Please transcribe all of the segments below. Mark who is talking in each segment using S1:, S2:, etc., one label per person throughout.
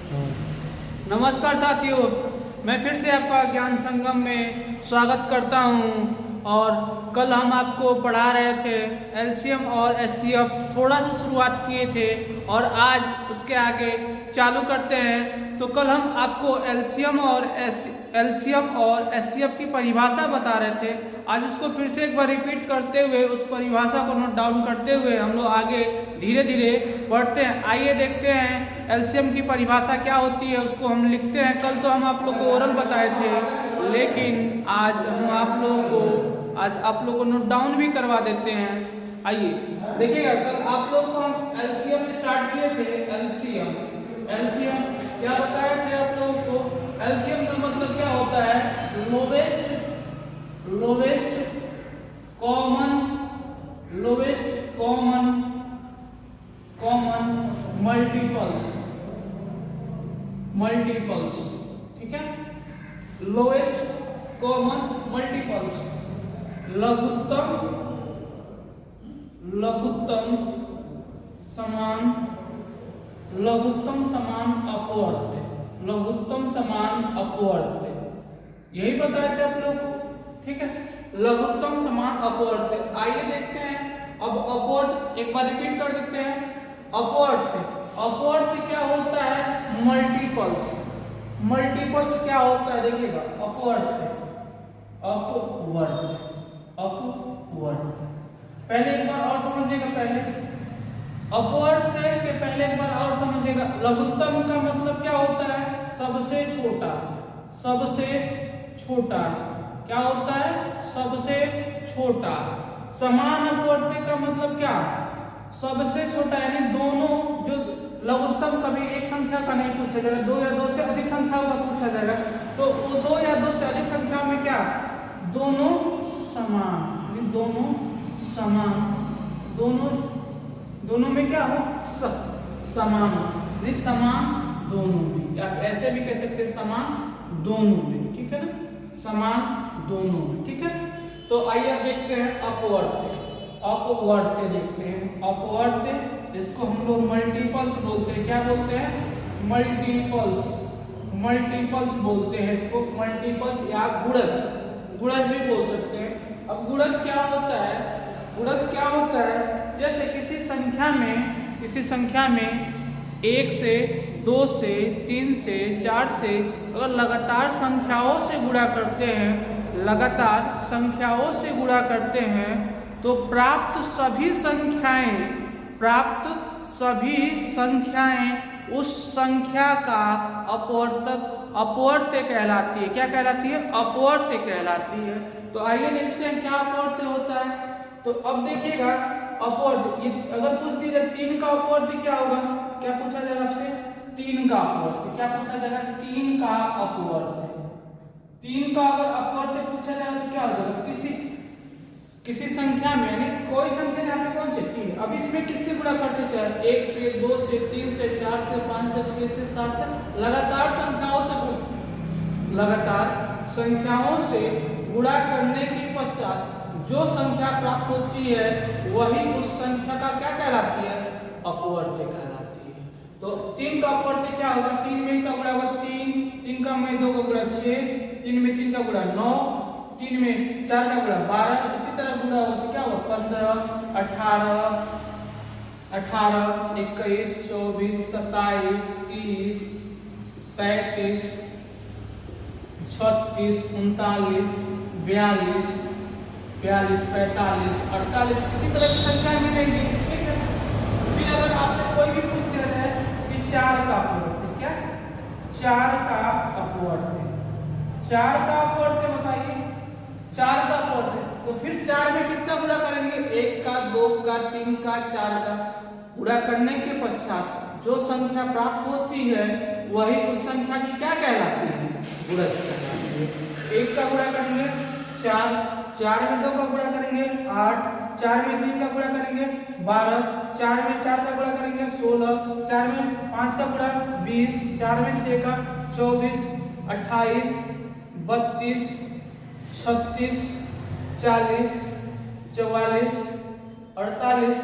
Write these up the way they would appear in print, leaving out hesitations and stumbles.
S1: नमस्कार साथियों, मैं फिर से आपका ज्ञान संगम में स्वागत करता हूं। और कल हम आपको पढ़ा रहे थे एलसीएम और एचसीएफ, थोड़ा सा शुरुआत किए थे और आज उसके आगे चालू करते हैं। तो कल हम आपको एलसीएम और एचसीएफ की परिभाषा बता रहे थे। आज उसको फिर से एक बार रिपीट करते हुए, उस परिभाषा को नोट डाउन करते हुए हम लोग आगे धीरे धीरे बढ़ते हैं। आइए देखते हैं एलसीएम की परिभाषा क्या होती है, उसको हम लिखते हैं। कल तो हम आप लोग को ओरल बताए थे, लेकिन आज हम आप लोगों को नोट डाउन भी करवा देते हैं। आइए देखिएगा, कल आप लोग को हम एलसीएम स्टार्ट किए थे। एलसीएम क्या बताया थे आप लोगों को? एलसीएम का मतलब क्या होता है? लोवेस्ट कॉमन मल्टीपल्स, ठीक है। लोवेस्ट कॉमन मल्टीपल्स, लघुत्तम समान अपवर्त्य, यही बताया था आप लोग को, ठीक है। लघुत्तम समान अपवर्त्य। आइए देखते हैं अब अपवर्त्य एक बार रिपीट कर देते हैं। अपवर्त्य क्या होता है? मल्टीपल्स क्या होता है? देखिएगा, अपवर्त्य पहले एक बार और समझिएगा। अपवर्त्य के पहले एक बार और समझिएगा। लघुत्तम का मतलब क्या होता है? सबसे छोटा क्या होता है? सबसे छोटा। समान अपवर्त्य का मतलब क्या? सबसे छोटा, यानी दोनों जो लघुत्तम कभी एक संख्या का नहीं पूछा जाएगा, दो या दो से अधिक संख्याओं का पूछा जाएगा। तो वो दो या दो से अधिक संख्या में क्या? दोनों समान, दोनों में क्या हो? समान दोनों में। आप ऐसे भी कह सकते हैं समान दोनों में, ठीक है ना। समान दोनों में, ठीक है। तो आइए अब देखते हैं अपवर्त्य देखते हैं। अपवर्त्य, इसको हम लोग मल्टीपल्स बोलते हैं। क्या बोलते हैं? मल्टीपल्स बोलते हैं इसको। मल्टीपल्स या गुणज भी बोल सकते हैं। अब गुणज क्या होता है? जैसे किसी संख्या में 1 से 2 से 3 से 4 से अगर लगातार संख्याओं से गुणा करते हैं तो प्राप्त सभी संख्याएं उस संख्या का अपवर्त्य कहलाती है। क्या कहलाती है? अपवर्त्य कहलाती है। तो आइए देखते हैं क्या अपवर्त्य होता है। तो अब देखिएगा, अपवर्त्य अगर पूछ दिया 3 का अपवर्त्य क्या होगा? क्या पूछा जाएगा आपसे? 3 का अपवर्त्य। क्या पूछा जाएगा? 3 का अपवर्त्य। 3 का अगर अपवर्त्य पूछा जाएगा तो क्या हो जाएगा? किसी संख्या में, यानी कोई संख्या यहाँ पे कौन से? 3। अब इसमें किससे गुणा करते चले? 1 से 2 से 3 से 4 से 5 से 6 से 7 से लगातार संख्याओं से गुणा करने के पश्चात जो संख्या प्राप्त होती है वही उस संख्या का क्या कहलाती है? अपवर्त्य कहलाती है। तो 3 का अपवर्त्य क्या होगा? 3 में का गुणा होगा 3 का में 2 का गुणा 6, 3 में 3 का गुणा 9, 3 में 4 का गुणा 12, इसी तरह गुणा होगा तो क्या होगा? 15, 18, 21, 24, 27, 30, 33, 36, 39, 42, 45, 48, इसी तरह की संख्याएं मिलेंगी, ठीक है। फिर अगर आपसे कोई भी पूछ दिया जाए कि 4 का अपवर्त्य, क्या? 4 का अपवर्त्य बताइए। 4 का अपवर्त्य, तो फिर 4 में किसका गुणा करेंगे? 1 का, 2 का, 3 का, 4 का। गुणा करने के पश्चात जो संख्या प्राप्त होती है वही उस संख्या की क्या कहलाती है? गुणज कहलाती है। 1 का गुणा करेंगे 4 में 2 का गुणा करेंगे 8, 4 में 3 का गुणा करेंगे 12, 4 में 4 का गुणा करेंगे 16, 4 में 5 का गुणा 20, 4 में 6 का 24, 28, 32, 36, 40, 44, 48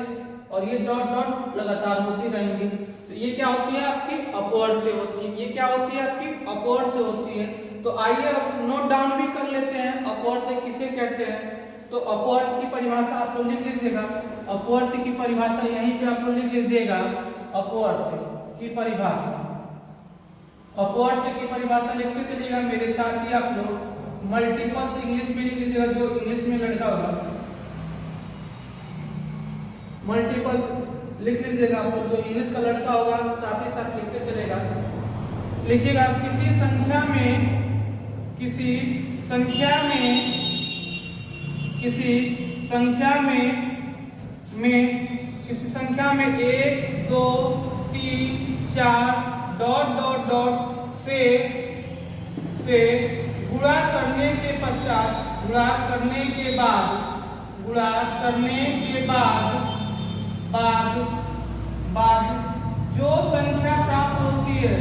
S1: और ये डॉट डॉट लगातार होती रहेंगी। तो ये क्या होती है? आपकी अपवर्त्य होती है। ये क्या होती है आपकी? अपवर्त्य होती है। तो आइए अब नोट डाउन भी कर लेते हैं अपवर्त्य किसे कहते हैं। तो अपवर्त्य की परिभाषा आप लोग लिख लीजिएगा। अपवर्त्य की परिभाषा यहीं पे आप लोग लिख लीजिएगा। अपवर्त्य की परिभाषा, अपवर्त्य की परिभाषा लिखते चलिएगा मेरे साथ ही आप लोग। मल्टीपल्स इंग्लिश में लिख लीजिएगा, जो इंग्लिश में लड़का होगा मल्टीपल्स लिख लीजिएगा आप लोग, जो इंग्लिश का लड़का होगा साथ ही साथ लिखते चलेगा। लिखिएगा किसी संख्या में किसी संख्या में 1 2 3 4 डॉट डॉट डॉट से गुणा करने के पश्चात गुणा करने के बाद जो संख्या प्राप्त होती है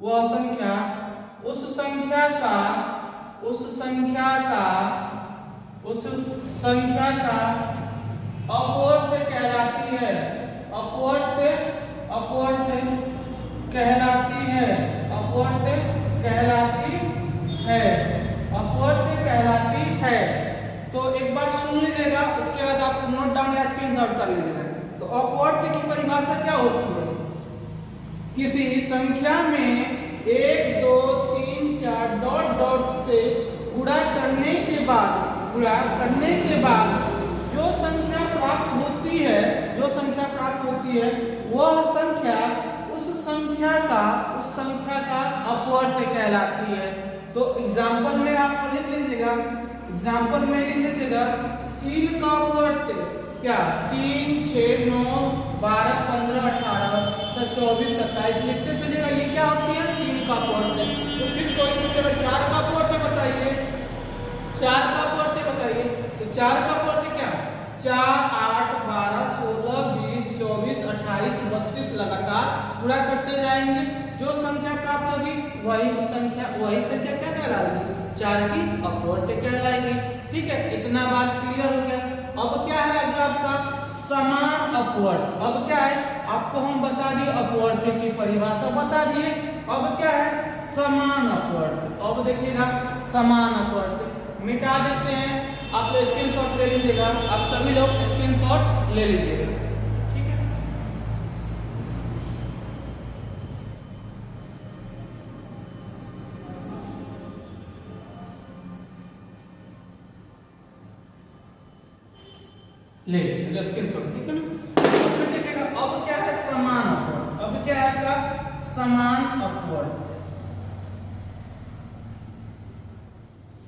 S1: वह संख्या उस संख्या का अपवर्त्य कहलाती है। अपवर्त्य कहलाती है। तो एक बार सुन लीजिएगा, उसके बाद आप नोट डाउन या स्क्रीनशॉट कर लीजिएगा। तो अपवर्त्य की परिभाषा क्या होती है? किसी संख्या में 1 2 3 4 डॉट डॉट से गुणा करने के बाद जो संख्या प्राप्त होती है वह संख्या उस संख्या का अपवर्त्य कहलाती है। तो एग्जाम्पल में आप लिख लीजिएगा, 3 का अपवर्त्य क्या? 3 6 9 12 15 18 24 27 लिखते चलिएगा। ये क्या होती है? 3 का अपवर्त्य। तो फिर कोई पूछेगा 4 का अपवर्त्य बताइए, 4 का अपवर्त्य बताइए। तो 4 का अपवर्त्य क्या? 4 8 12 16 20 24 28 32 लगातार गुणा करते जाएंगे। जो संख्या प्राप्त होगी वही संख्या क्या कहलाएगी? 4 की अपवर्त्य कहलाएगी। ठीक है, इतना बात क्लियर हो गया। अब क्या है अगला आपका? समान अपवर्त्य। अब क्या है आपको हम बता दिए, अपवर्त्य की परिभाषा बता दिए। अब क्या है? समान अपवर्त्य। अब देखिएगा समान अपवर्त्य मिटा देते हैं। आप स्क्रीनशॉट ले लीजिएगा, आप सभी लोग स्क्रीनशॉट ले लीजिएगा। ठीक है, ले लीजिएगा स्क्रीनशॉट। ठीक है ना? फिर देखिएगा अब क्या है? समान अपवर्त्य। अब क्या है आपका? समान अपवर्त्य।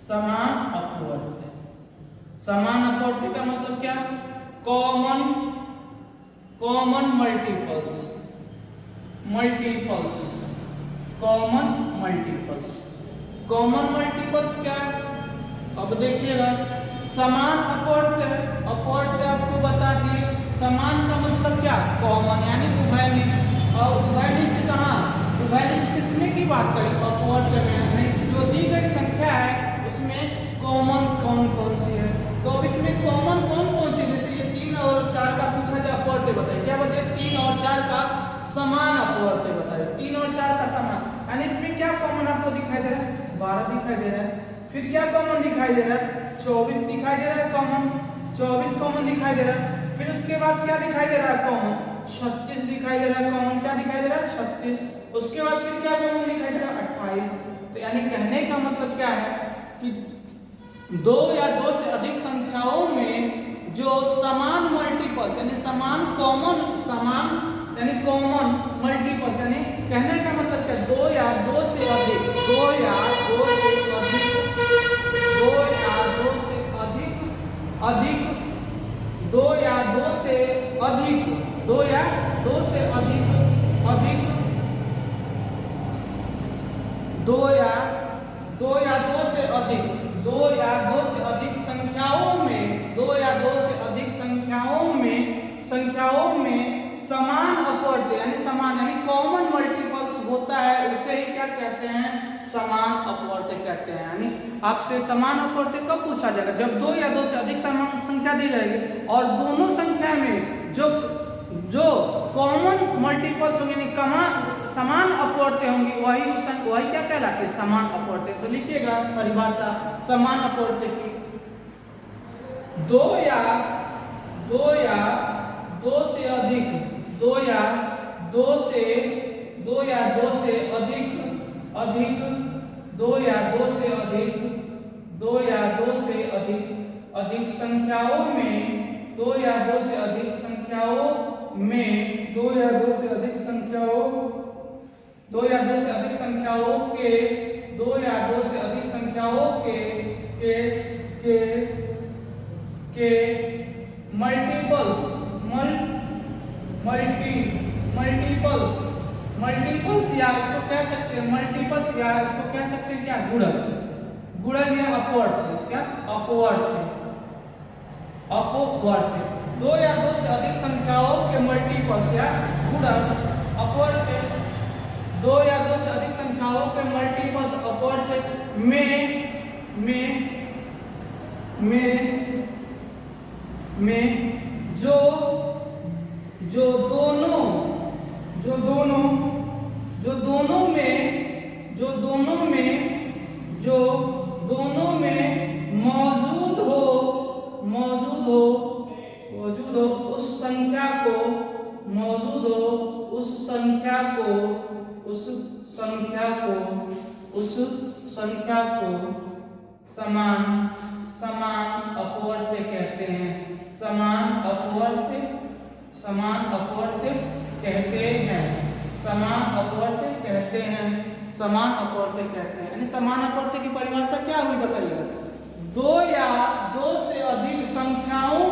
S1: समान अपवर्त्य का मतलब क्या? Common multiples. कॉमन मल्टीपल्स क्या है? अब देखिएगा समान अपवर्त्य आपको बता दिए। समान का मतलब क्या? कॉमन यानी उभयनिष्ठ। और उभयनिष्ठ कहाँ? उभयनिष्ठ किसमें की बात करें? अपवर्त्य में। जो दी गई संख्या है उसमें कॉमन कौन सी है? तो अब इसमें कॉमन कौन सी? जैसे ये 3 और 4 का पूछा जाए अपवर्त्य बताइए। क्या बताइए? 3 और 4 का समान अपवर्त्य बताइए। 3 और 4 का समान, यानी इसमें क्या कॉमन आपको दिखाई दे रहा है? 12 दिखाई दे रहा है। फिर क्या कॉमन दिखाई दे रहा है? 24 दिखाई दे रहा है कॉमन। 24 कॉमन दिखाई दे रहा है। फिर उसके बाद क्या दिखाई दे रहा है? कॉमन 36 दिखाई दे रहा है। कॉमन क्या दिखाई दे रहा है? 36। उसके बाद फिर क्या कॉमन दिखाई दे रहा है? 28। तो यानी कहने का मतलब क्या है कि 2 या 2 से अधिक संख्याओं में जो समान मल्टीपल्स यानी कॉमन मल्टीपल्स, यानी कहने का मतलब क्या? 2 या 2 से अधिक 2 या 2 से अधिक 2 या 2 से अधिक 2 या 2 से अधिक 2 या 2 से अधिक 2 या 2 से अधिक 2 या 2 से अधिक संख्याओं में 2 या 2 से अधिक संख्याओं में संख्याओं में समान अपवर्त्य यानी समान यानी कॉमन मल्टीपल्स होता है उसे ही क्या कहते हैं, समान अपवर्त्य कहते हैं। यानी आपसे समान अपवर्त्य कब पूछा जाएगा, जब दो या दो से अधिक समान संख्या दी जाएगी और दोनों संख्या में जो कॉमन मल्टीपल्स होंगे यानी समान अपवर्त्य होंगी वही क्या कहलाते हैं, समान अपवर्त्य। तो लिखिएगा परिभाषा समान अपवर्त्य की, दो या दो से अधिक दो या दो से अधिक संख्याओं में दो या दो से अधिक संख्याओं के मल्टीपल्स या इसको कह सकते हैं मल्टीपल्स या इसको कह सकते हैं क्या, गुणज या अपवर्त्य, क्या अपवर्त्य। दो या दो से अधिक संख्याओं के मल्टीपल्स या गुणज अपवर्त्य, दो या दो से अधिक संख्याओं के मल्टीपल्स अपवर्त्य में जो दोनों में मौजूद हो उस संख्या को समान अपवर्त्य कहते हैं। समान अपवर्त्य कहते हैं। यानी समान अपवर्त्य की परिभाषा क्या हुई बताइएगा, दो या दो से अधिक संख्याओं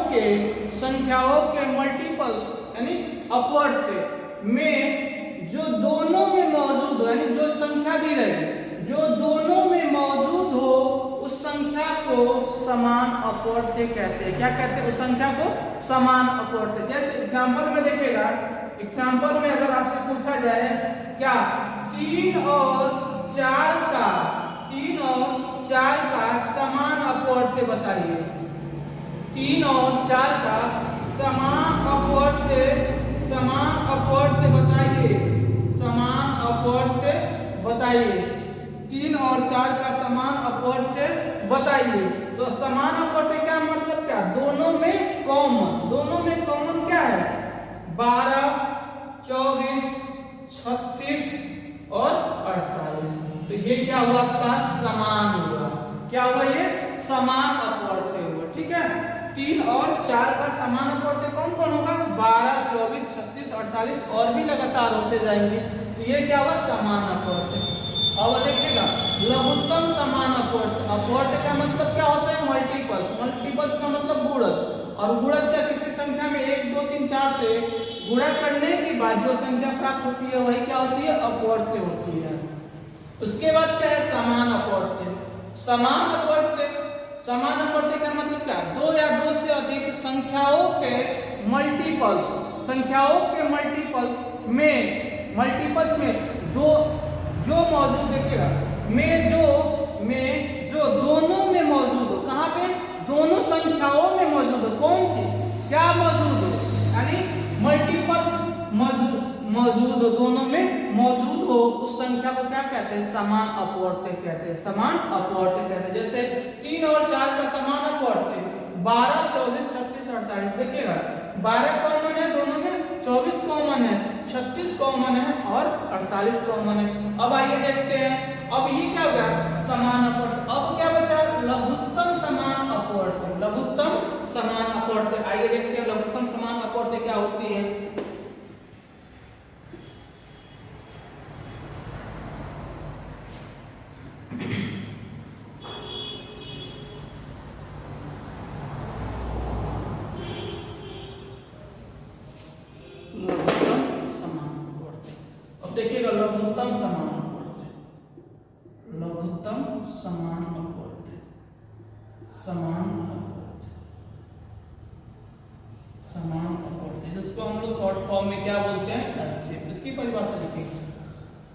S1: के मल्टीपल्स यानी अपवर्त्य में जो दोनों में मौजूद हो, यानी जो संख्या दी रहेगी जो दोनों में मौजूद हो उस संख्या को समान अपवर्त्य कहते हैं। क्या कहते हैं, उस संख्या को समान अपवर्त्य। जैसे एग्जांपल में देखिएगा, एग्जांपल में अगर आपसे पूछा जाए क्या 3 और 4 का समान अपवर्त्य बताइए, 3 और 4 का समान अपवर्त्य बताइए, 3 और 4 का समान अपवर्त्य बताइए। तो समान अपवर्त्य क्या मतलब, क्या दोनों में कॉमन क्या है, 12, 24, 36 और 48। तो ये क्या हुआ, आपका समान हुआ। क्या हुआ, ये समान अपवर्त्य हुआ। ठीक है, 3 और 4 का समान अपवर्त्य कौन कौन होगा, 12, 24, 36, 48 और भी लगातार होते जाएंगे। तो ये क्या हुआ, समान अपवर्त्य। अब देखिएगा लघुत्तम समान अपवर्त्य। अपवर्त्य का मतलब क्या होता है, मल्टीपल्स का मतलब गुणज, और गुणज क्या किसी संख्या में 1, 2, 3, 4 से गुणा करने के बाद जो संख्या प्राप्त होती है वही क्या होती है, अपवर्त्य होती है। उसके बाद क्या है, समान अपवर्त्य। समान अपवर्त्य का मतलब क्या, दो या दो से अधिक संख्याओं के मल्टीपल्स में दो जो मौजूद, देखिएगा में जो दोनों में मौजूद हो, कहाँ पे, दोनों संख्याओं में मौजूद हो, कौन सी क्या मौजूद हो, यानी मल्टीपल्स मौजूद हो, दोनों में मौजूद हो उस संख्या को क्या कहते हैं, समान अपवर्त्य कहते हैं। जैसे 3 और 4 का समान अपवर्त्य 12, 24, 36, 48। देखिएगा 12 कॉमन है दोनों में, 24 कॉमन है, 36 कॉमन है और 48 कॉमन है। अब आइए देखते हैं, अब ये क्या हो गया, समान अपवर्त्य। अब क्या बचा, लघुत्तम समान अपवर्त्य। आइए देखते हैं लघुत्तम समान अपवर्त्य क्या होती है। देखिएगा लघुत्तम समान अपवर्त्य, समान अपवर्त्य शॉर्ट फॉर्म में क्या बोलते हैं, एलसीएम। इसकी परिभाषा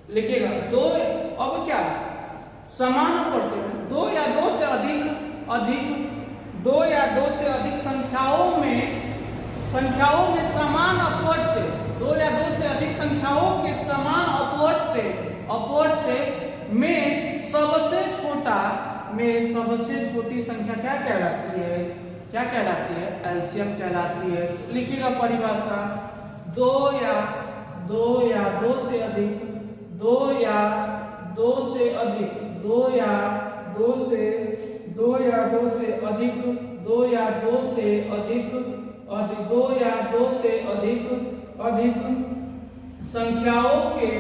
S1: लिखिएगा दो, अब क्या समान अपवर्त्य, दो या दो से अधिक संख्याओं में समान अपवर्त्य, दो या दो से अधिक संख्याओं के समान अपवर्त्य में सबसे छोटी संख्या क्या कहलाती है, एलसीएम कहलाती है। लिखिएगा परिभाषा, दो या दो से अधिक संख्याओं के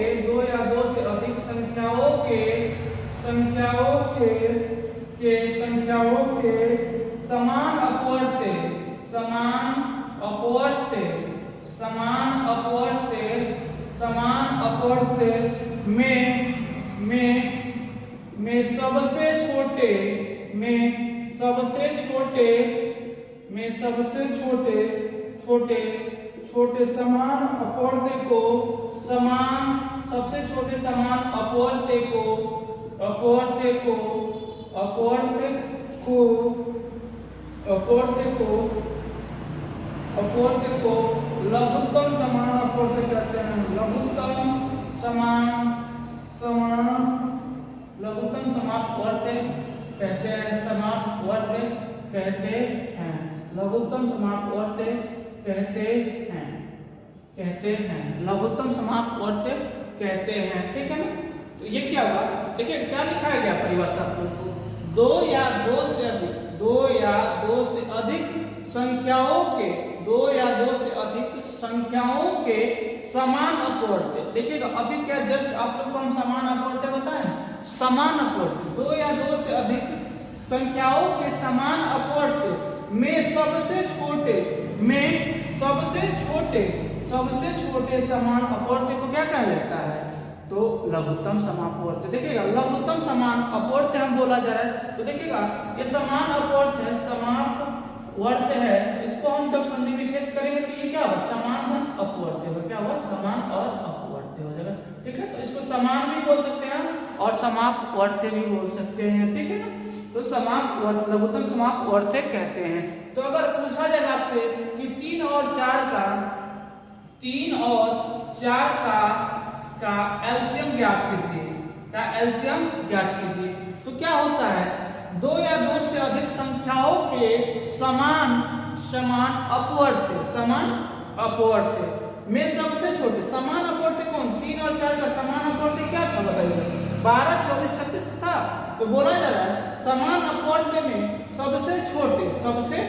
S1: समान अपवर्त्य में सबसे छोटे समान अपवर्त्य को लघुत्तम समान अपवर्त्य कहते हैं। लघुत्तम समापवर्त्य कहते हैं। लघुत्तम समापवर्त्य कहते हैं, ठीक है ना। तो ये क्या हुआ, देखिए क्या लिखा गया परिभाषा आपको, दो या दो से अधिक संख्याओं के समान अपवर्त्य। देखिएगा अभी क्या जस्ट आप लोग को हम समान अपवर्त्य बताएं, समान अपवर्त्य, दो या दो से अधिक संख्याओं के समान अपवर्त्य में सबसे छोटे समान अपवर्त्य को क्या कहा जाता है, तो लघुत्तम समापवर्त्य। देखिएगा लघुत्तम समान अपवर्त्य हम बोला जा रहा है, तो देखिएगा ये समान अपवर्त्य है, समापवर्त्य है, इसको हम जब संधि विशेष करेंगे तो ये क्या होगा, समान अपवर्त्य होगा। क्या होगा, समान और अपवर्त्य हो जाएगा, ठीक है। तो इसको समान भी बोल सकते हैं और समापवर्त्य भी बोल सकते हैं, ठीक है ना। तो लघुत्तम समापवर्त्य कहते हैं। तो अगर पूछा जाएगा आपसे कि 3 और 4 का एलसीएम ज्ञात कीजिए, तो क्या होता है, दो या दो से अधिक संख्याओं के समान अपवर्त्य में सबसे छोटे समान अपवर्त्य कौन, 3 और 4 का समान अपवर्त्य क्या था बताइए, 12, 24, 36 था। तो बोला जा रहा है समान अपवर्त्य में सबसे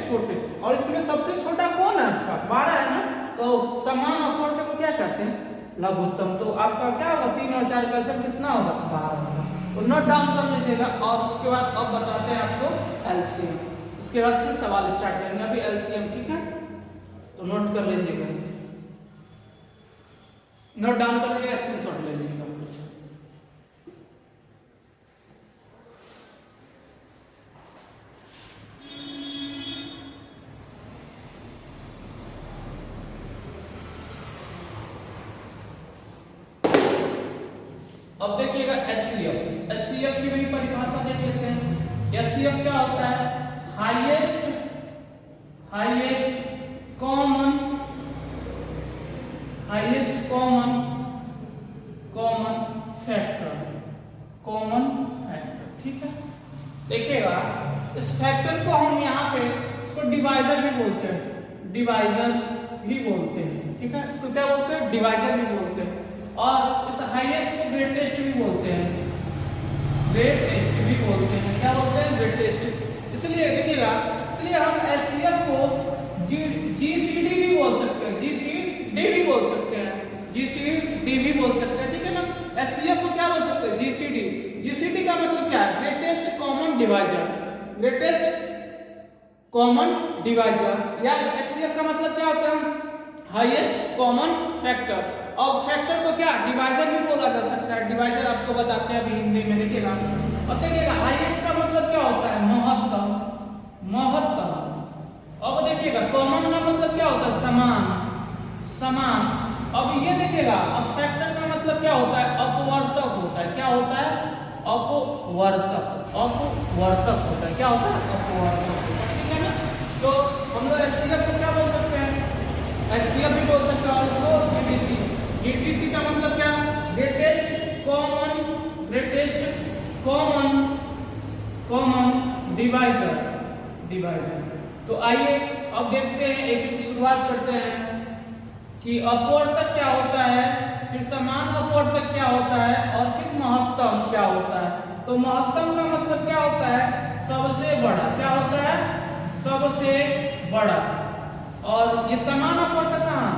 S1: छोटे, और इसमें सबसे छोटा कौन है आपका, 12 है ना। तो समान अपवर्त्य को क्या कहते हैं, लघुत्तम। तो आपका क्या होगा, 3 और 4 का एलसीएम कितना होगा, 12 होगा। तो नोट डाउन कर लीजिएगा, और उसके बाद अब बताते हैं आपको एलसीएम। इसके बाद फिर सवाल स्टार्ट करेंगे, अभी एलसीएम, ठीक है। तो नोट कर लीजिएगा, नोट डाउन कर लीजिएगा, स्क्रीनशॉट ले लीजिएगा। अब देखिएगा एचसीएफ की भी परिभाषा देख लेते हैं। एचसीएफ क्या होता है, हाईएस्ट कॉमन फैक्टर, ठीक है। देखिएगा इस फैक्टर को हम यहाँ पे इसको डिवाइजर भी बोलते हैं, ठीक है। इसको क्या बोलते हैं, डिवाइजर भी बोलते हैं। और इस हाईएस्ट को ग्रेटेस्ट भी बोलते हैं, क्या बोलते हैं, ग्रेटेस्ट। इसलिए देखिएगा, इसलिए हम एचसीएफ को जीसीडी भी बोल सकते हैं, ठीक है ना। एचसीएफ को क्या बोल सकते हैं, जीसीडी का मतलब क्या है, ग्रेटेस्ट कॉमन डिवाइजर, या एचसीएफ का मतलब क्या होता है, हाईएस्ट कॉमन फैक्टर। और फैक्टर को क्या, डिवाइजर भी बोला जा सकता है। डिवाइजर आपको बताते हैं अभी हिंदी में, देखिएगा। और देखिएगा हाईएस्ट का मतलब क्या होता है, महत्तम। अब देखिएगा कॉमन का मतलब क्या होता है, समान। अब ये देखिएगा, अब फैक्टर का मतलब क्या होता है, अपवर्तक होता है। क्या होता है, अपवर्तक। अपवर्तक होता है, क्या होता है, अपवर्तक होता है, ठीक है ना। तो हम लोग एचसीएफ को क्या बोल सकते हैं, एचसीएफ भी बोल सकते हैं, और इसको जीटीसी। जीटीसी का मतलब क्या, ग्रेटेस्ट कॉमन डिवाइजर। तो आइए अब देखते हैं, एक शुरुआत करते हैं कि अपवर्तक क्या होता है, फिर समान अपवर्तक क्या होता है, और फिर महत्तम क्या होता है। तो महत्तम का मतलब क्या होता है, सबसे बड़ा। क्या होता है, सबसे बड़ा। और ये समान अपवर्तक कहाँ,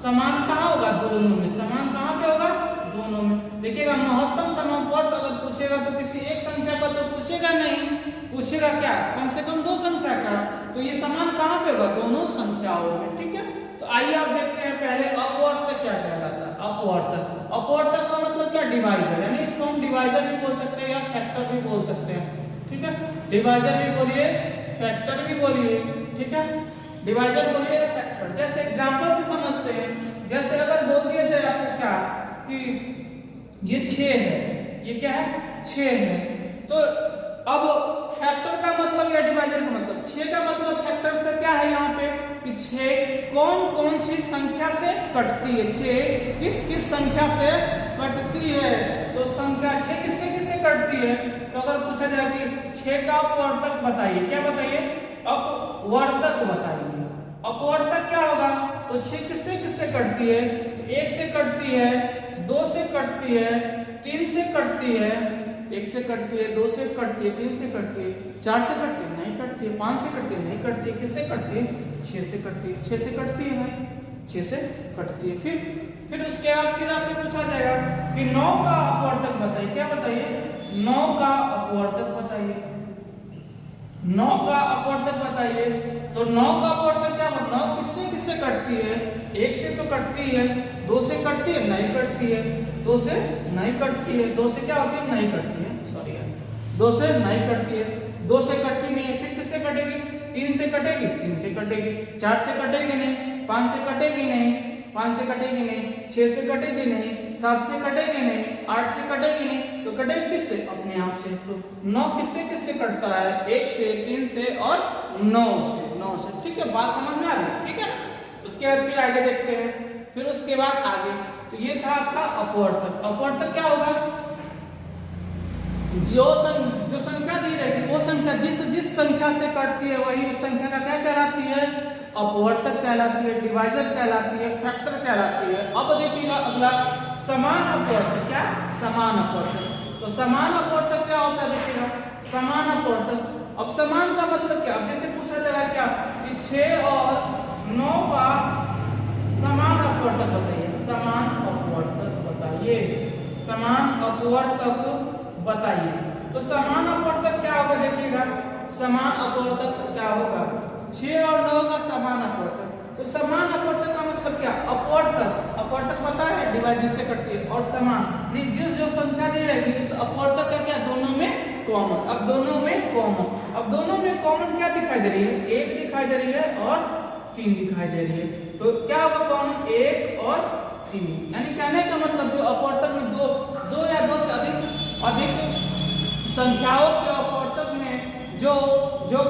S1: समान कहाँ होगा, दोनों में। समान कहाँ पे होगा, दोनों में। देखिएगा, महत्तम समापवर्त अगर पूछेगा तो किसी एक संख्या का तो पूछेगा नहीं, पूछेगा क्या, कम से कम दो संख्या का। तो ये समान कहाँ पे होगा, दोनों संख्याओं में, ठीक है। तो आइए आप देखते हैं पहले अपवर्तक क्या कहलाता है। अपवर्तक का मतलब क्या, डिवाइजर, यानी इसको हम डिवाइजर भी बोल सकते हैं या फैक्टर भी बोल सकते हैं, ठीक है। डिवाइजर भी बोलिए, फैक्टर भी बोलिए, ठीक है। डिवाइजर बोलिए, फैक्टर। जैसे एग्जांपल से समझते हैं, जैसे अगर बोल दिया जाए आपको क्या कि ये 6 है, ये क्या है, 6 है। तो अब फैक्टर का मतलब या डिवाइजर का मतलब, 6 का मतलब फैक्टर से क्या है यहाँ पे कि 6 कौन सी संख्या से कटती है, 6 किस संख्या से कटती है। तो संख्या 6 किससे कटती है। तो अगर पूछा जाए कि 6 का अपवर्तक बताइए, क्या बताइए, अपवर्तक बताइए। अपवर्तक क्या होगा, तो 6 किससे कटती है, तो 1 से कटती है, 2 से कटती है, 3 से कटती है, 1 से कटती है, 2 से कटती है, 3 से कटती है, 4 से कटती है, नहीं कटती है, 5 से कटती है, नहीं कटती है, किससे कटती है, 6 से कटती है, 6 से कटती है भाई, 6 से कटती है। फिर उसके बाद फिर आपसे पूछा जाएगा कि 9 का अपवर्तक बताइए, क्या बताइए, 9 का अपवर्तक बताइए, 9 का अपवर्तक बताइए। तो 9 का अपवर्तक क्या होगा, 9 किससे कटती है, 1 से तो कटती है, 2 से कटती है, नहीं कटती है, 2 से नहीं कटती है, 2 से क्या होती है, नहीं कटती है, सॉरी यार, 2 से नहीं कटती है, 2 से कटती नहीं है, फिर किससे कटेगी, 3 से कटेगी, 3 से कटेगी, 4 से कटेगी नहीं, 5 से कटेगी नहीं, 5 से कटेगी नहीं, 6 से कटेगी नहीं, 7 से कटेगी नहीं, 8 से कटेगी नहीं, तो कटेगी किससे, अपने आप से। तो 9 किससे कटता है, 1 से, 3 से और 9 से, ठीक है, बात समझ में आ रही, ठीक है। उसके बाद फिर आगे देखते हैं, फिर उसके बाद आगे, तो ये था आपका अपवर्तक। अपवर्तक क्या होगा, जो संख्या दी रहेगी, वो संख्या जिस संख्या से कटती है, वही उस संख्या का क्या कहलाती है, अपवर्तक कहलाती है, डिवाइजर कहलाती है, फैक्टर कहलाती है। अब देखिएगा अगला, समान अपवर्तक। क्या, समान अपवर्तक। तो समान अपवर्तक क्या होता है, देखिएगा, समान अपवर्तक। अब समान का मतलब क्या, जैसे पूछा जाएगा क्या कि 6 और 9 का समान अपवर्तक बताइए, समान अपवर्तक बताइए, समान अपवर्तक बताइए। तो समान अपवर्तक क्या होगा, देखिएगा, समान अपवर्तक क्या होगा, 6 और 9 का समान अपवर्तक। तो समान अपवर्तक का मतलब क्या, अपवर्तक पता है, डिवाइजर से कटती है, और समान नहीं, जो संख्या दी रहेगी उस अपवर्तक का क्या, दोनों में कॉमन। अब दोनों में कॉमन क्या दिखाई दे रही है, 1 दिखाई दे रही है और 3 दिखाई दे रही है। तो क्या होगा कॉमन, 1 और 3, यानी कहने का मतलब जो अपवर्तक में दो या 2 से अधिक संख्याओं के अपवर्तक में जो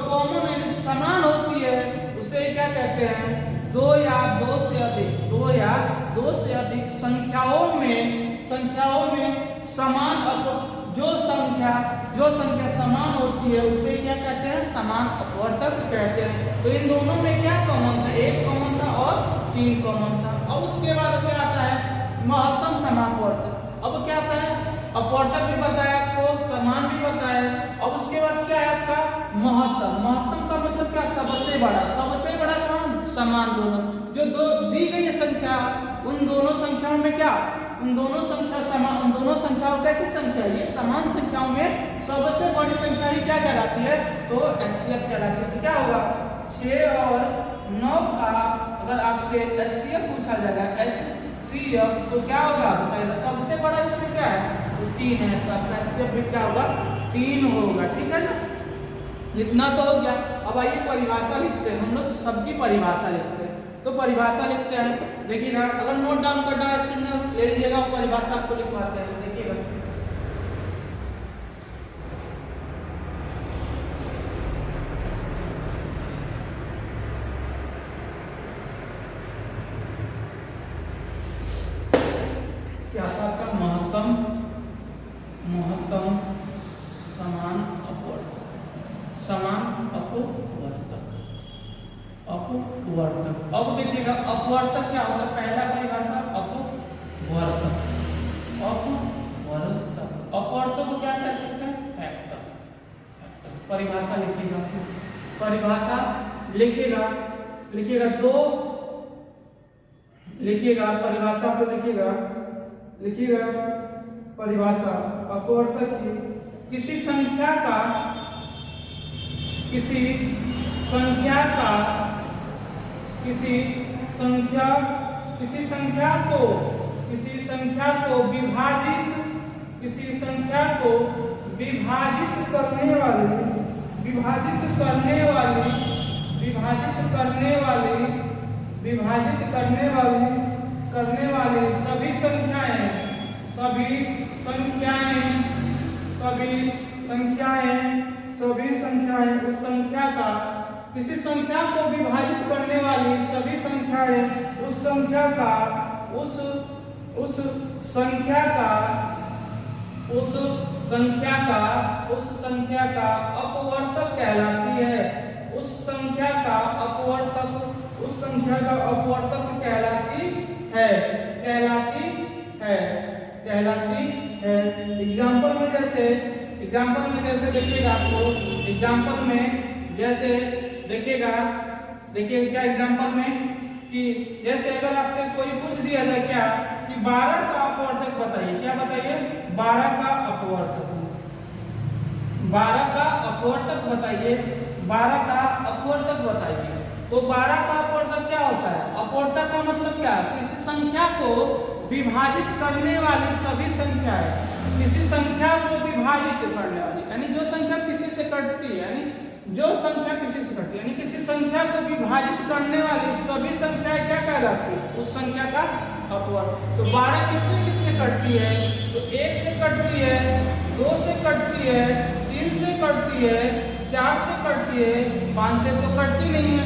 S1: कॉमन यानी समान होती है, उसे क्या कहते हैं, 2 या 2 से अधिक संख्याओं में समान जो संख्या समान होती है, उसे क्या कहते हैं, समान अपवर्तक कहते हैं। तो इन दोनों में क्या कॉमन था, 1 कॉमन था और 3 कॉमन था। अब उसके बाद क्या आता है, महत्तम समापवर्तक। अब क्या आता है, अपवर्तक भी बताया आपको, समान भी बताया। अब उसके बाद क्या है आपका, महत्तम का मतलब क्या, सबसे बड़ा कौन, समान दोनों, जो दी गई संख्या, उन दोनों संख्याओं में क्या, उन दोनों संख्याओं कैसी संख्या, ये समान संख्याओं में सबसे बड़ी संख्या ही क्या कहलाती है, तो एचसीएफ कहलाती है। तो क्या होगा, 6 और 9 का अगर आपसे एचसीएफ पूछा जाएगा, एचसीएफ, तो क्या होगा बताइएगा, सबसे बड़ा इसमें क्या है, तो 3 है, तो आपका एचसीएफ भी क्या होगा, 3 होगा, ठीक है ना। इतना तो हो गया। अब आइए परिभाषा लिखते हैं, हम लोग सबकी परिभाषा लिखते हैं। तो परिभाषा लिखते हैं। देखिएगा, अगर नोट डाउन करना है स्क्रीन में ले लीजिएगा, परिभाषा आपको लिखवाते हैं। देखिएगा, क्या था आपका? महत्तम समान अपवर्तक। अब देखिएगा अपवर्तक क्या होता है? पहला परिभाषा अपवर्तक। अपवर्तक को क्या कह सकते हैं? फैक्टर। परिभाषा लिखिएगा, परिभाषा लिखिएगा परिभाषा को लिखिएगा परिभाषा अपवर्तक की किसी संख्या को विभाजित करने वाली सभी संख्याएं उस संख्या का किसी संख्या को विभाजित करने वाली सभी संख्याएं उस संख्या का अपवर्तक कहलाती है। उस संख्या का अपवर्तक कहलाती है। एग्जाम्पल में जैसे देखिएगा, आपको एग्जाम्पल में जैसे देखिएगा क्या एग्जाम्पल में कि जैसे अगर आपसे कोई पूछ दिया जाए क्या कि 12 का अपवर्तक बताइए, क्या बताइए? 12 का अपवर्तक बताइए। तो 12 का अपवर्तक क्या होता है? अपवर्तक का मतलब क्या? किसी संख्या को विभाजित करने वाली सभी संख्याएं, किसी संख्या को विभाजित करने वाली, यानी जो संख्या किसी से कटती है, यानी किसी संख्या को विभाजित करने वाली सभी संख्याएं क्या कहलाती है? उस संख्या का अपवर्तक। तो 12 किससे कटती है? तो 1 से कटती है, 2 से कटती है, 3 से कटती है, 4 से कटती है, 5 से तो कटती नहीं है,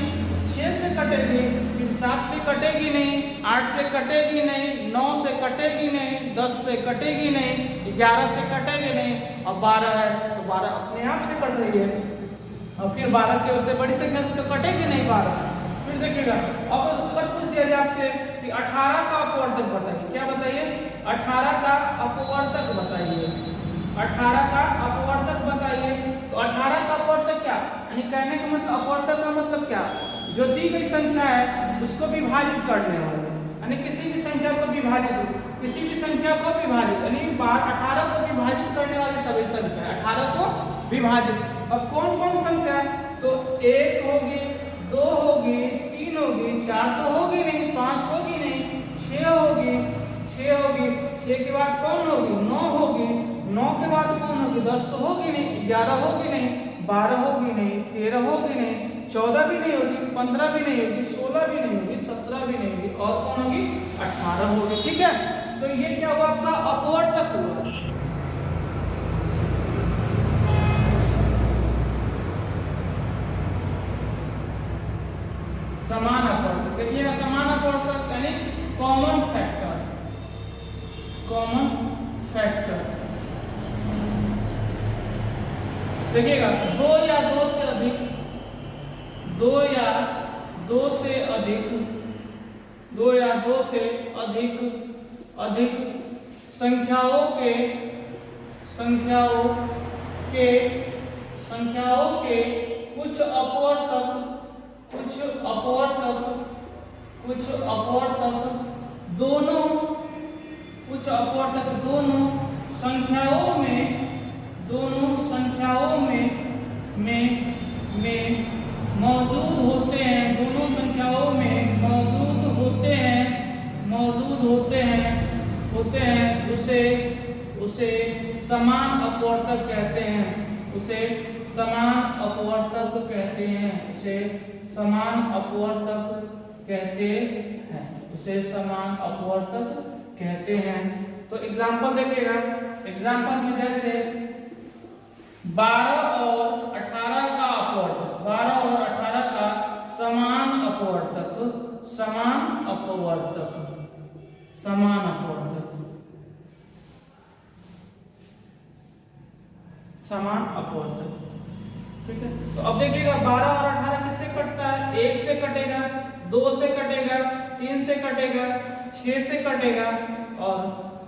S1: 6 से कटेगी, फिर 7 से कटेगी नहीं, 8 से कटेगी नहीं, 9 से कटेगी नहीं, 10 से कटेगी नहीं, 11 से कटेगी नहीं, अब 12 है तो 12 अपने आप से कट रही है। और फिर 12 के उससे बड़ी संख्या से तो कटेगी नहीं 12। फिर देखिएगा, अब अगर पूछ दिया जाए आपसे कि 18 का अपवर्तक बताइए, क्या बताइए? 18 का अपवर्तक बताइए। 18 का अपवर्तक बताइए। तो 18 का अपवर्तक क्या? यानी कहने का मतलब अपवर्तक का मतलब क्या? जो दी गई संख्या है उसको विभाजित करने वाले, यानी किसी भी संख्या को विभाजित यानी 18 को विभाजित करने वाली सभी संख्या, 18 को विभाजित। अब कौन संख्या? तो 1 होगी, 2 होगी, 3 होगी, 4 तो होगी नहीं, 5 होगी नहीं, 6 होगी, 6 के बाद कौन होगी? 9 होगी, 9 के बाद कौन होगी? 10 तो होगी नहीं, 11 होगी नहीं, 12 होगी नहीं, 13 होगी नहीं, 14 भी नहीं होगी, 15 भी नहीं होगी, 16 भी नहीं होगी, 17 भी नहीं होगी, और कौन होगी? 18 होगी। ठीक है, तो ये क्या हुआ? आपका अपवर्तक हुआ। समान अपवर्तक। देखिएगा, समान अपवर्तक यानी कॉमन फैक्टर। देखिएगा, 2 या 2 से अधिक संख्याओं के कुछ अपवर्तक दोनों संख्याओं में मौजूद होते हैं, उसे समान अपवर्तक कहते हैं। उसे समान अपवर्तक कहते हैं, उसे समान अपवर्तक कहते हैं। तो एग्जांपल देखिएगा, एग्जांपल में जैसे 12 और 18 का अपवर्तक, 12 और 18 का समान अपवर्तक, समान अपवर्तक, समान अपवर्तक, समान अपवर्तक, ठीक है। तो अब देखिएगा 12 और 18 किससे कटता है? 1 से कटेगा, 2 से कटेगा, 3 से कटेगा, 6 से कटेगा और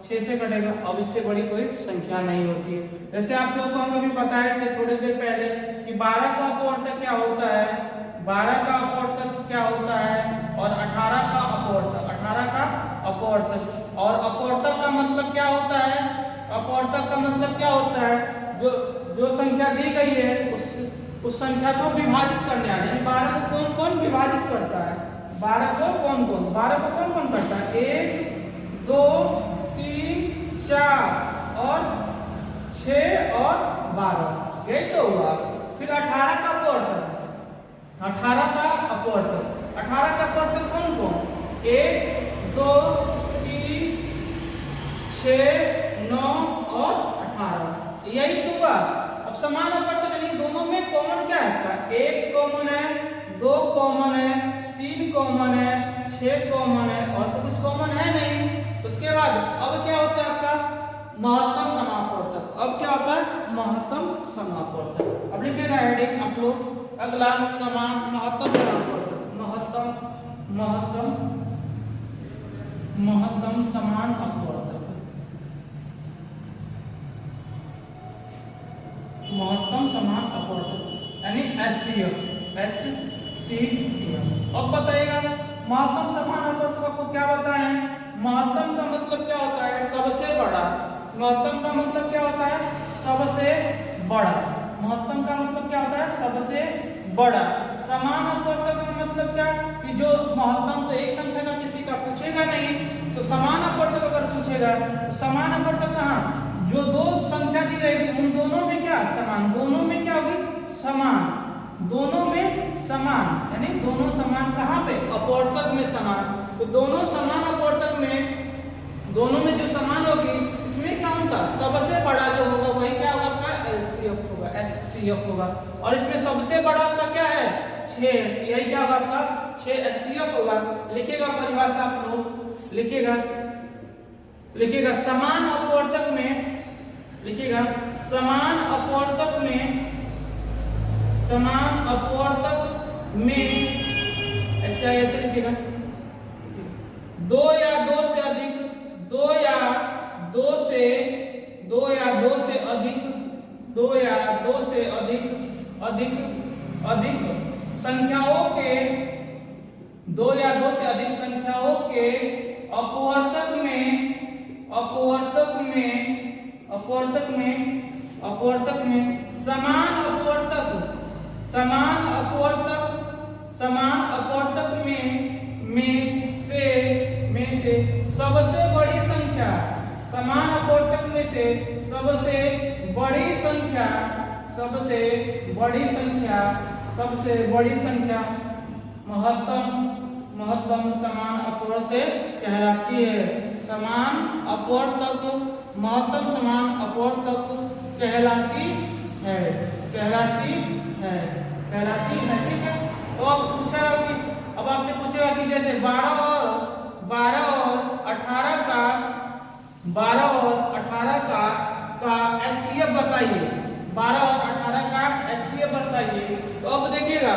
S1: 6 से कटेगा। अब इससे बड़ी कोई संख्या नहीं होती है। जैसे आप लोगों को हम अभी बताए थे थोड़ी देर पहले कि 12 का अपवर्तक क्या होता है, 12 का अपवर्तक क्या होता है और 18 का अपवर्तक, 18 का अपवर्तक। और अपवर्तक का मतलब क्या होता है? अपवर्तक का मतलब क्या होता है? जो संख्या दी गई है उस संख्या को विभाजित करने आने, यानी 12 को कौन कौन विभाजित करता है? 12 को कौन कौन करता है? 1 2 3 4 और 6 और 12, यही तो हुआ। फिर 18 का अपवर्तक, 18 का अपवर्तक, 18 का अपवर्तक कौन कौन? 1 2 3 6 9 और 18, यही तो हुआ। अब समान अपवर्तक यानी दोनों में कॉमन क्या है? 1 कॉमन है, 2 कॉमन है, 3 कॉमन है, 6 कॉमन है और तो कुछ कॉमन है नहीं। उसके बाद अब क्या होता है आपका? महत्तम समापवर्तक। अब क्या होता है? महत्तम समापवर्तक। अब लिखिएगा हेडिंग आप लोग, अगला समान महत्तम समापवर्तक, महत्तम समान अपवर्तक, महत्तम समान अपवर्तक यानी HCF। अब बताइएगा महत्तम समान अपवर्तक आपको क्या बताएं? महत्तम का मतलब क्या होता है? सबसे बड़ा। महत्तम का मतलब क्या होता है? सबसे बड़ा। महत्तम का मतलब क्या होता है? सबसे बड़ा। समान अपवर्तक का मतलब क्या? कि जो महत्तम तो एक संख्या का किसी का पूछेगा नहीं, तो समान अपवर्तक अगर पूछेगा तो समान अपवर्तक कहाँ? जो दो संख्या दी रहेगी उन दोनों में क्या? समान। दोनों में क्या होगी? समान। दोनों में समान यानी दोनों समान कहाँ पे? अपवर्तक में समान। तो दोनों समान अपवर्तक में, दोनों में जो समान होगी इसमें कौन सा सबसे बड़ा जो होगा वही क्या होगा? आपका LCF होगा, HCF होगा। और इसमें सबसे बड़ा आपका क्या है? 6, यही क्या होगा आपका? 6 HCF होगा। लिखिएगा परिभाषा आप लोग, लिखिएगा समान अपवर्तक में, लिखिएगा समान अपवर्तक में ऐसे लिखिएगा 2 या 2 से अधिक, 2 या 2 से अधिक, 2 या 2 से अधिक संख्याओं के, 2 या 2 से अधिक संख्याओं के अपवर्तक में समान अपवर्तक में से सबसे बड़ी संख्या, समान अपवर्तक में से सबसे बड़ी संख्या महत्तम समान अपवर्तक कहलाती है। समान अपवर्तक महत्तम समान अपवर्तक कहलाती है, ठीक है। तो अब पूछा कि, अब आपसे पूछेगा कि जैसे 12 और 18 का HCF बताइए, 12 और 18 का HCF बताइए। तो अब देखिएगा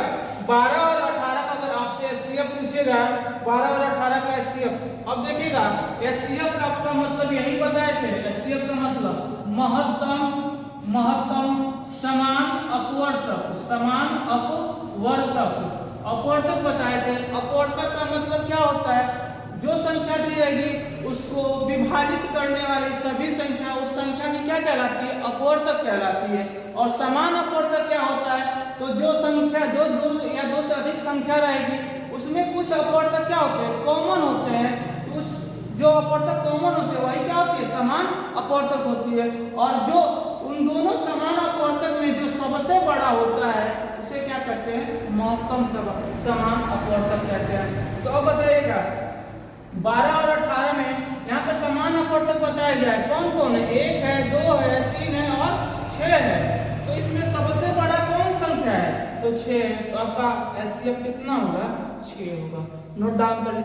S1: 12 और 18 का अगर आपसे HCF पूछेगा, 12 और 18 का HCF, अब देखिएगा HCF का आपका मतलब यही बताए थे। HCF का मतलब महत्तम समान अपवर्तक बताए थे। अपवर्तक का मतलब क्या होता है? जो संख्या दी जाएगी उसको विभाजित करने वाली सभी संख्या उस संख्या की क्या कहलाती है? अपवर्तक कहलाती है। और समान अपवर्तक क्या होता है? तो जो संख्या, जो 2 या 2 से अधिक संख्या रहेगी उसमें कुछ अपवर्तक क्या होते हैं? कॉमन होते हैं। उस जो अपवर्तक कॉमन होते हैं वही क्या होती है? समान अपवर्तक होती है। और जो उन दोनों समान अपवर्तक में जो सबसे बड़ा होता है उसे क्या कहते हैं, महत्तम समान अपवर्तक कहते हैं। तो अब बताइएगा 12 और 18 में यहाँ पे समान अपवर्तक बताया गया है, कौन कौन है, 1 है, 2 है, 3 है और 6 है। तो इसमें सबसे बड़ा कौन संख्या है, तो 6 है। तो आपका एलसीएम कितना होगा, 6 होगा। नोट डाउन कर